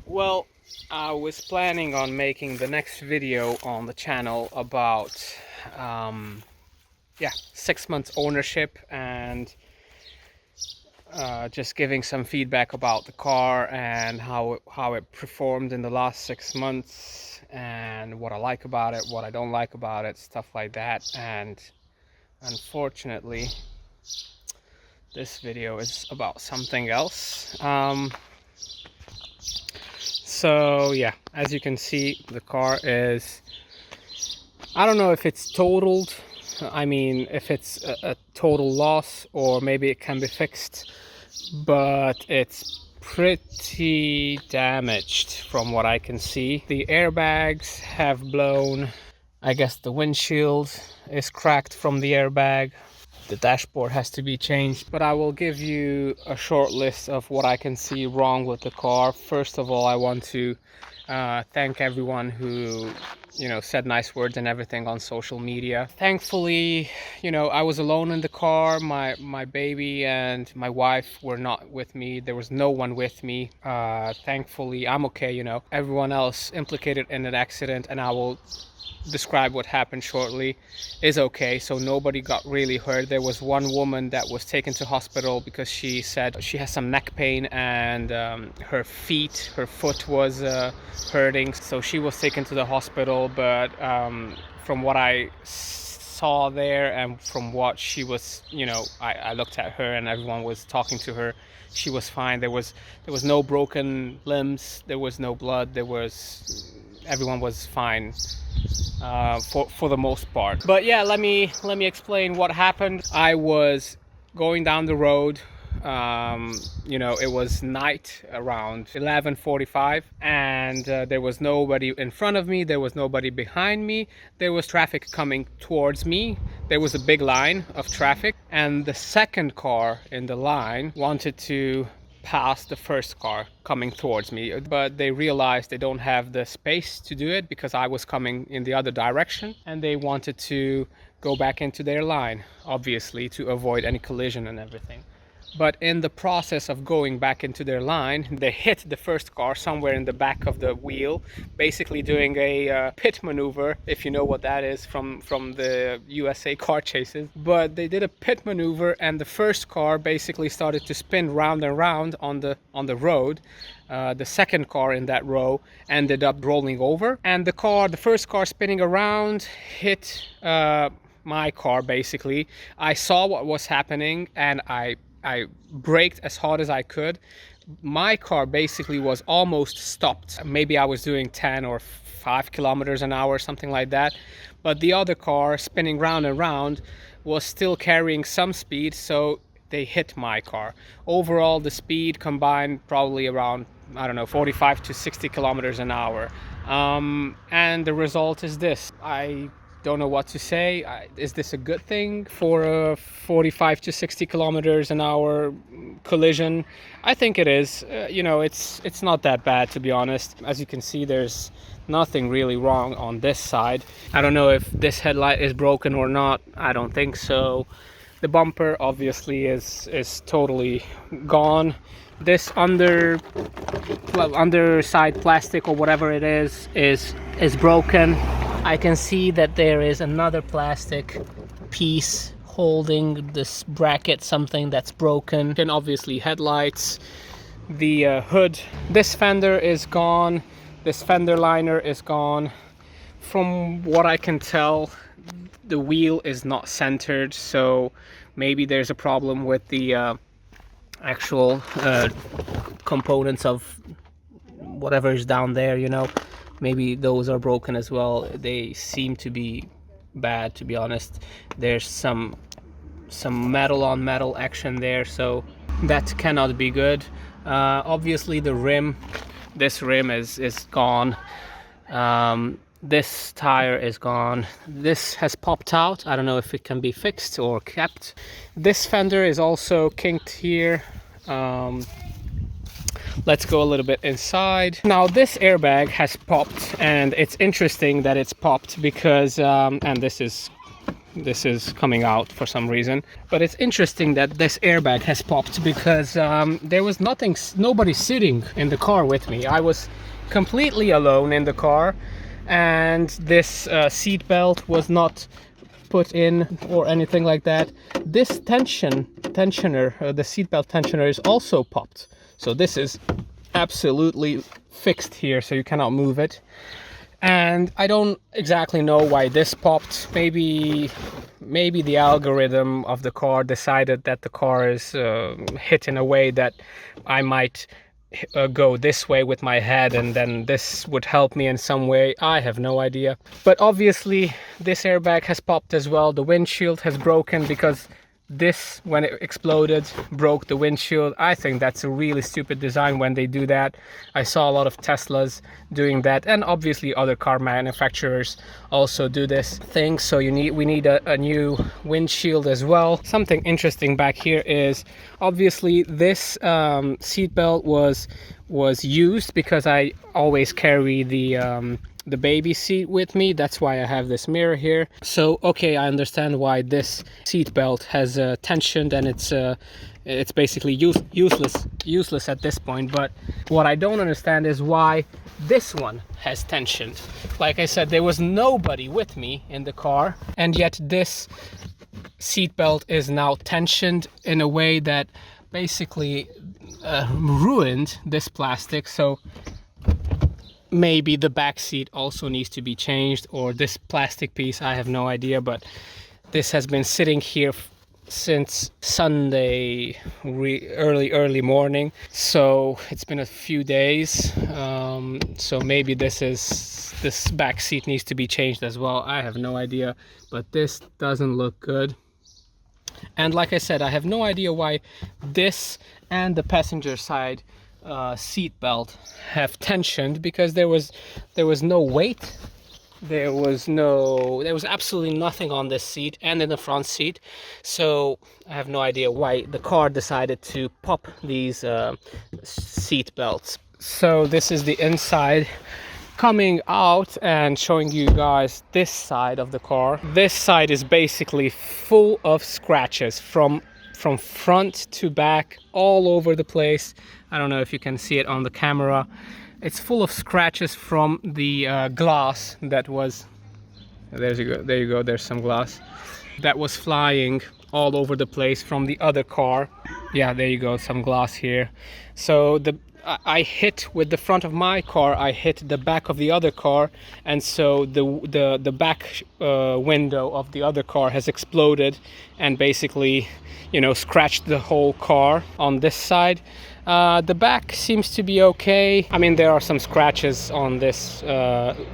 Well, I was planning on making the next video on the channel about yeah, 6 months ownership and just giving some feedback about the car and how it performed in the last 6 months and what I like about it, what I don't like about it, stuff like that. And unfortunately, this video is about something else. So yeah, as you can see, the car is, I don't know if it's totaled. I mean, if it's a total loss or maybe it can be fixed, but it's pretty damaged from what I can see. The airbags have blown. I guess the windshield is cracked from the airbag. The dashboard has to be changed, but I will give you a short list of what I can see wrong with the car. First of all, I want to thank everyone who said nice words and everything on social media. Thankfully, I was alone in the car. My baby and my wife were not with me. There was no one with me. Thankfully, I'm okay. Everyone else implicated in an accident, and I will describe what happened shortly, is okay. So nobody got really hurt. There was one woman that was taken to hospital because she said she has some neck pain and her foot was hurting, so she was taken to the hospital. But from what I saw there and from what she was, I looked at her and everyone was talking to her, she was fine. There was no broken limbs, there was no blood, everyone was fine for the most part. But yeah, let me explain what happened. I was going down the road. It was night around 11:45, and there was nobody in front of me, there was nobody behind me, there was traffic coming towards me. There was a big line of traffic, and the second car in the line wanted to pass the first car coming towards me, but they realized they don't have the space to do it because I was coming in the other direction, and they wanted to go back into their line, obviously, to avoid any collision and everything. But in the process of going back into their line, they hit the first car somewhere in the back of the wheel, basically doing a pit maneuver, if you know what that is from the USA car chases. But they did a pit maneuver, and the first car basically started to spin round and round on the road. The second car in that row ended up rolling over, and the first car spinning around hit my car basically. I saw what was happening and I braked as hard as I could. My car basically was almost stopped. Maybe I was doing 10 or 5 kilometers an hour, something like that. But the other car, spinning round and round, was still carrying some speed, so they hit my car. Overall, the speed combined probably around, I don't know, 45 to 60 kilometers an hour. And the result is this. I don't know what to say. Is this a good thing for a 45 to 60 kilometers an hour collision? I think it is. It's not that bad, to be honest. As you can see, there's nothing really wrong on this side. I don't know if this headlight is broken or not. I don't think so. The bumper obviously is totally gone. This underside plastic or whatever it is broken. I can see that there is another plastic piece holding this bracket, something that's broken. And obviously headlights, the hood. This fender is gone. This fender liner is gone. From what I can tell, the wheel is not centered, so maybe there's a problem with the actual components of whatever is down there, Maybe those are broken as well. They seem to be bad, to be honest. There's some metal on metal action there, so that cannot be good. Obviously the rim, this rim is gone. This tire is gone. This has popped out. I don't know if it can be fixed or kept. This fender is also kinked here. Let's go a little bit inside. Now this airbag has popped, and it's interesting that it's popped because and this is this is coming out for some reason. But it's interesting that this airbag has popped, because there was nobody sitting in the car with me. I was completely alone in the car, and this seat belt was not put in or anything like that. This tensioner, the seatbelt tensioner, is also popped. So this is absolutely fixed here, so you cannot move it. And I don't exactly know why this popped. Maybe the algorithm of the car decided that the car is hit in a way that I might go this way with my head, and then this would help me in some way. I have no idea. But obviously this airbag has popped as well. The windshield has broken, because this, when it exploded, broke the windshield. I think that's a really stupid design when they do that. I saw a lot of Teslas doing that, and obviously other car manufacturers also do this thing. So we need a new windshield as well. Something interesting back here is obviously this seat belt was used, because I always carry the baby seat with me. That's why I have this mirror here. So okay, I understand why this seat belt has tensioned, and it's basically useless at this point. But what I don't understand is why this one has tensioned. Like I said, there was nobody with me in the car, and yet this seat belt is now tensioned in a way that basically ruined this plastic. So maybe the back seat also needs to be changed, or this plastic piece, I have no idea. But this has been sitting here since Sunday early morning, so it's been a few days. So maybe this back seat needs to be changed as well. I have no idea, but this doesn't look good. And like I said, I have no idea why this and the passenger side seat belt have tensioned, because there was no weight, there was absolutely nothing on this seat and in the front seat. So I have no idea why the car decided to pop these seat belts. So this is the inside coming out, and showing you guys this side of the car. This side is basically full of scratches from front to back, all over the place. I don't know if you can see it on the camera. It's full of scratches from the glass that was, there you go, there's some glass that was flying all over the place from the other car. Yeah, there you go, some glass here. So I hit with the front of my car, I hit the back of the other car, and so the back window of the other car has exploded and basically, you know, scratched the whole car on this side. The back seems to be okay. I mean, there are some scratches on this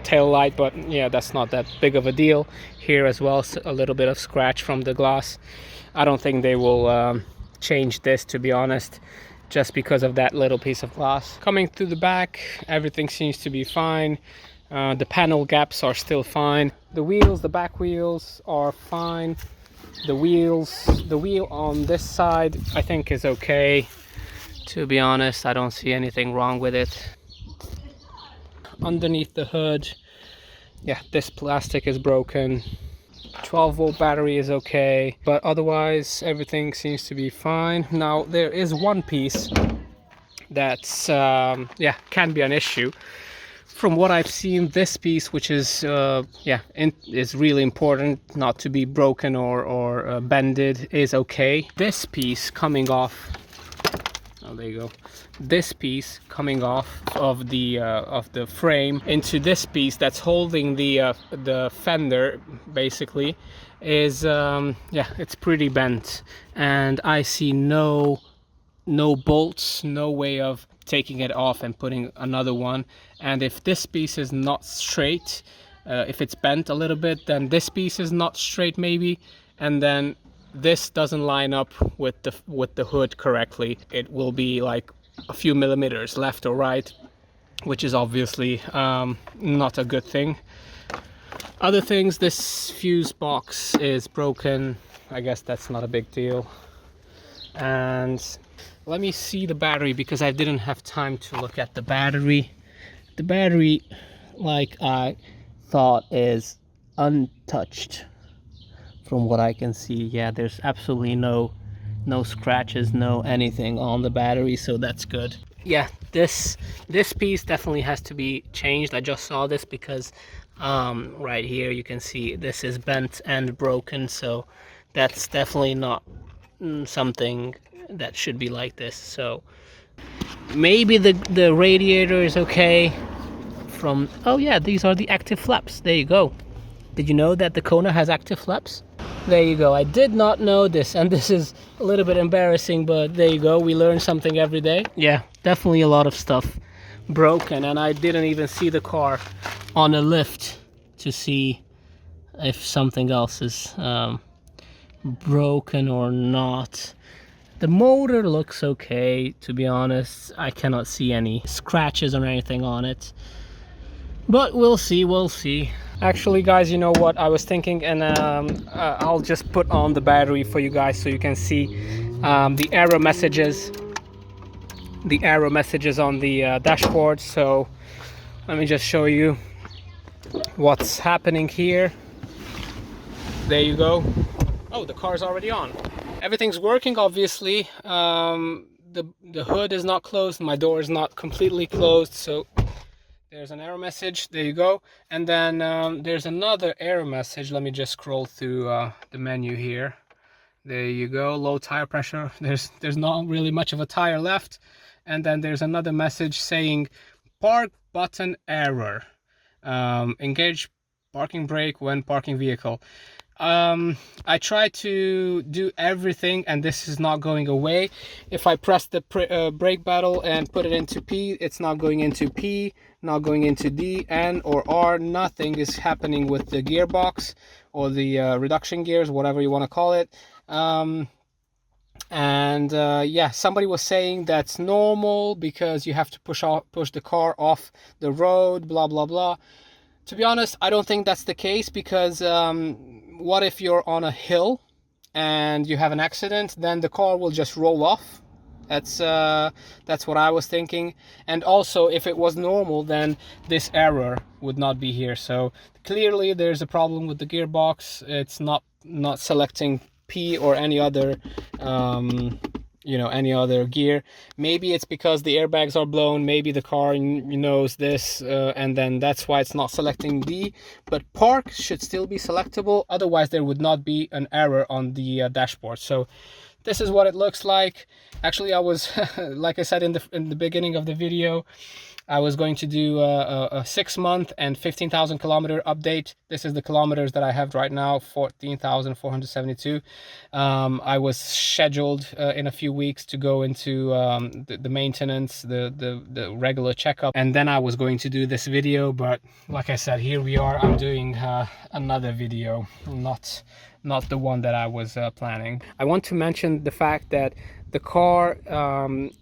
tail light, but yeah, that's not that big of a deal. Here as well, a little bit of scratch from the glass. I don't think they will change this, to be honest, just because of that little piece of glass. Coming through the back, everything seems to be fine. The panel gaps are still fine. The wheels, the back wheels are fine. The wheel on this side I think is okay. To be honest, I don't see anything wrong with it. Underneath the hood, yeah, this plastic is broken. 12-volt battery is okay, but otherwise everything seems to be fine. Now there is one piece that's yeah, can be an issue. From what I've seen, this piece, which is is really important not to be broken or bended, is okay. This piece coming off, oh, there you go. This piece coming off of the frame into this piece that's holding the fender, basically, is yeah, it's pretty bent, and I see no bolts, no way of taking it off and putting another one. And if this piece is not straight, if it's bent a little bit, then this piece is not straight maybe, and then this doesn't line up with the hood correctly. It will be like a few millimeters left or right, which is obviously not a good thing. Other things, this fuse box is broken. I guess that's not a big deal. And let me see the battery, because I didn't have time to look at the battery. The battery, like I thought, is untouched from what I can see. Yeah, there's absolutely no scratches, no anything on the battery, so that's good. Yeah, this piece definitely has to be changed. I just saw this because right here you can see this is bent and broken, so that's definitely not something that should be like this. So maybe the radiator is okay from, oh yeah, these are the active flaps. There you go. Did you know that the Kona has active flaps? There you go. I did not know this, and this is a little bit embarrassing, but there you go. We learn something every day. Yeah, definitely a lot of stuff broken, and I didn't even see the car on a lift to see if something else is broken or not. The motor looks okay, to be honest. I cannot see any scratches or anything on it, but we'll see. Actually, guys, you know what I was thinking, and I'll just put on the battery for you guys so you can see the error messages on the dashboard. So let me just show you what's happening here. There you go. Oh, the car's already on. Everything's working, obviously. The hood is not closed, my door is not completely closed, so there's an error message. There you go. And then there's another error message. Let me just scroll through the menu here. There you go. Low tire pressure. There's not really much of a tire left. And then there's another message saying park button error. Engage parking brake when parking vehicle. I try to do everything, and this is not going away. If I press the brake pedal and put it into P, it's not going into P, not going into D, N, or R. Nothing is happening with the gearbox or the reduction gears, whatever you want to call it. Yeah, somebody was saying that's normal because you have to push the car off the road, blah blah blah. To be honest, I don't think that's the case, because what if you're on a hill and you have an accident? Then the car will just roll off. That's what I was thinking. And also, if it was normal, then this error would not be here. So clearly there's a problem with the gearbox. It's not selecting P or any other any other gear. Maybe it's because the airbags are blown. Maybe the car knows this, and then that's why it's not selecting D. But park should still be selectable, otherwise there would not be an error on the dashboard. So this is what it looks like. Actually, I was like I said in the beginning of the video, I was going to do a 6-month and 15,000 kilometer update. This is the kilometers that I have right now, 14,472. I was scheduled in a few weeks to go into the maintenance, the regular checkup, and then I was going to do this video. But like I said, here we are. I'm doing another video, not the one that I was planning. I want to mention the fact that the car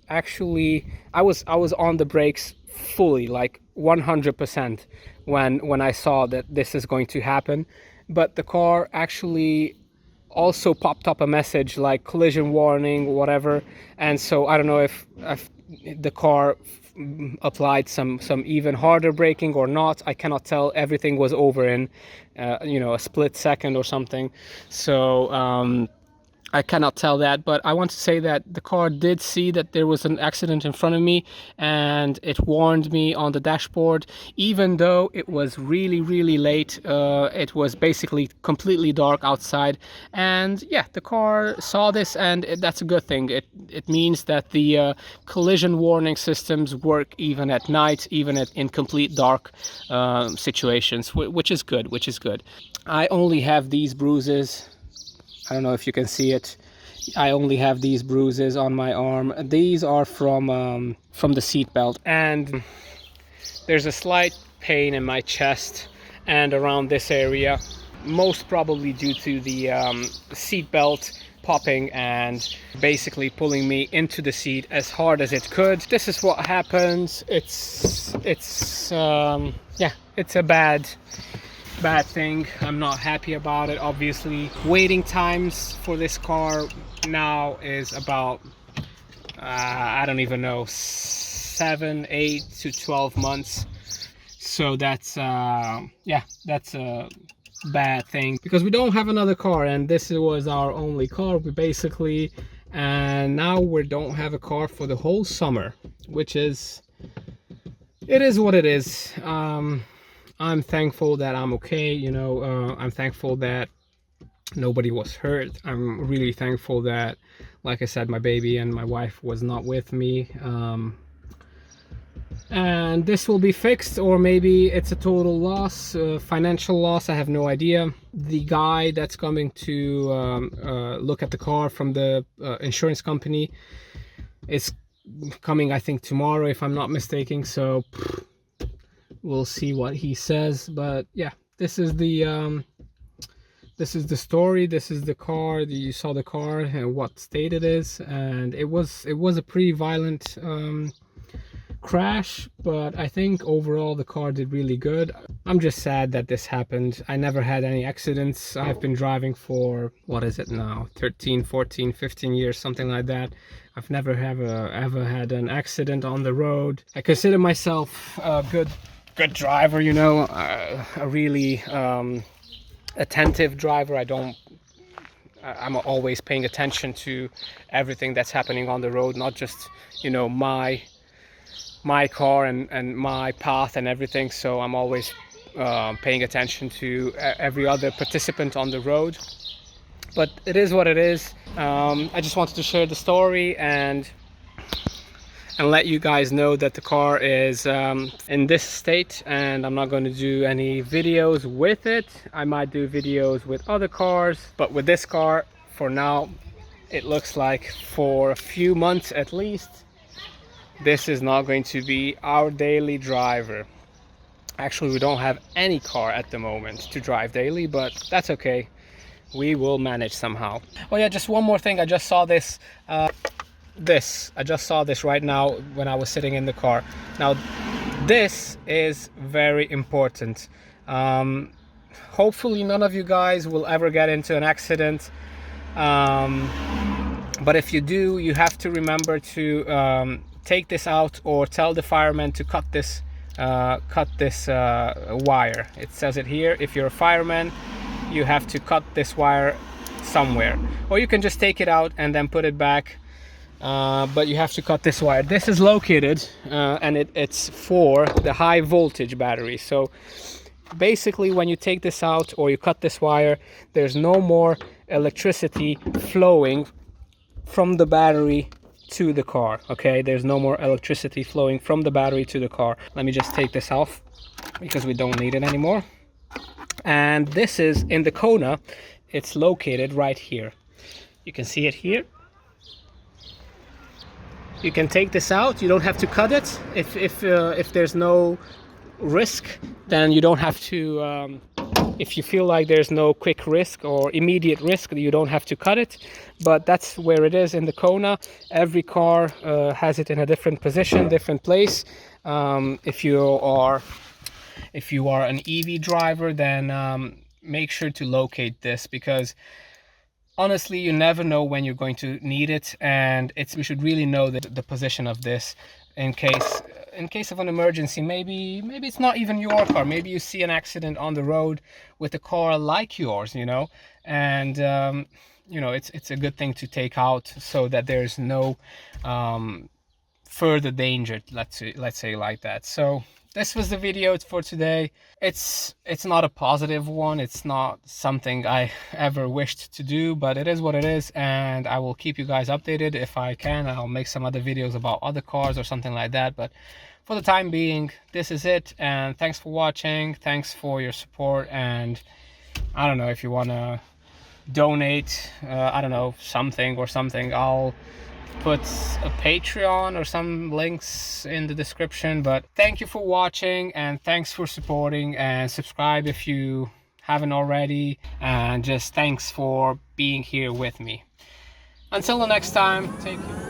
actually, I was on the brakes fully, like 100%, when I saw that this is going to happen. But the car actually also popped up a message like collision warning, whatever. And so I don't know if the car applied some even harder braking or not. I cannot tell. Everything was over in a split second or something. So I cannot tell that, but I want to say that the car did see that there was an accident in front of me, and it warned me on the dashboard. Even though it was really late, it was basically completely dark outside, and yeah, the car saw this, and that's a good thing. It means that the collision warning systems work even at night, even in complete dark situations, which is good. I only have these bruises. I don't know if you can see it. I only have these bruises on my arm. These are from the seat belt, and there's a slight pain in my chest and around this area, most probably due to the seat belt popping and basically pulling me into the seat as hard as it could. This is what happens. It's a bad thing. I'm not happy about it, obviously. Waiting times for this car now is about I don't even know, 7, 8 to 12 months. So that's bad thing, because we don't have another car, and this was our only car, basically. And now we don't have a car for the whole summer, which is, it is what it is. I'm thankful that I'm okay, you know. I'm thankful that nobody was hurt. I'm really thankful that, like I said, my baby and my wife was not with me. And this will be fixed, or maybe it's a total loss, financial loss, I have no idea. The guy that's coming to look at the car from the insurance company is coming, I think, tomorrow, if I'm not mistaken. So we'll see what he says. But yeah, this is the story. This is the car. You saw the car and what state it is, and it was a pretty violent crash, but I think overall the car did really good. I'm just sad that this happened. I never had any accidents. I've been driving for, what is it now, 13, 14, 15 years, something like that. I've never ever had an accident on the road. I consider myself a good driver, you know, a really attentive driver. I'm always paying attention to everything that's happening on the road, not just, you know, my car and my path and everything. So I'm always paying attention to every other participant on the road. But it is what it is. I just wanted to share the story and let you guys know that the car is in this state, and I'm not going to do any videos with it. I might do videos with other cars, but with this car, for now, it looks like for a few months at least, this is not going to be our daily driver. Actually, we don't have any car at the moment to drive daily, but that's okay. We will manage somehow. Oh yeah, just one more thing. I just saw this. I just saw this right now when I was sitting in the car. Now, this is very important. Hopefully, none of you guys will ever get into an accident. But if you do, you have to remember to take this out, or tell the fireman to cut this wire. It says it here. If you're a fireman, you have to cut this wire somewhere, or you can just take it out and then put it back, but you have to cut this wire. This is located and it's for the high voltage battery. So basically, when you take this out or you cut this wire, there's no more electricity flowing from the battery to the car. Okay, there's no more electricity flowing from the battery to the car. Let me just take this off because we don't need it anymore. And this is in the Kona. It's located right here. You can see it here. You can take this out. You don't have to cut it. If there's no risk, then you don't have to. If you feel like there's no quick risk or immediate risk, you don't have to cut it. But that's where it is in the Kona. Every car has it in a different position, different place. If you are an EV driver, then make sure to locate this, because honestly, you never know when you're going to need it, and we should really know the position of this in case of an emergency. Maybe it's not even your car. Maybe you see an accident on the road with a car like yours, you know, and you know, it's a good thing to take out so that there's no further danger, let's say like that. So this was the video for today. It's not a positive one. It's not something I ever wished to do, but it is what it is, and I will keep you guys updated. If I can, I'll make some other videos about other cars or something like that. But for the time being, this is it, and thanks for watching. Thanks for your support, and I don't know, if you want to donate, I don't know, something, I'll put a Patreon or some links in the description. But thank you for watching, and thanks for supporting, and subscribe if you haven't already, and just thanks for being here with me. Until the next time, take care.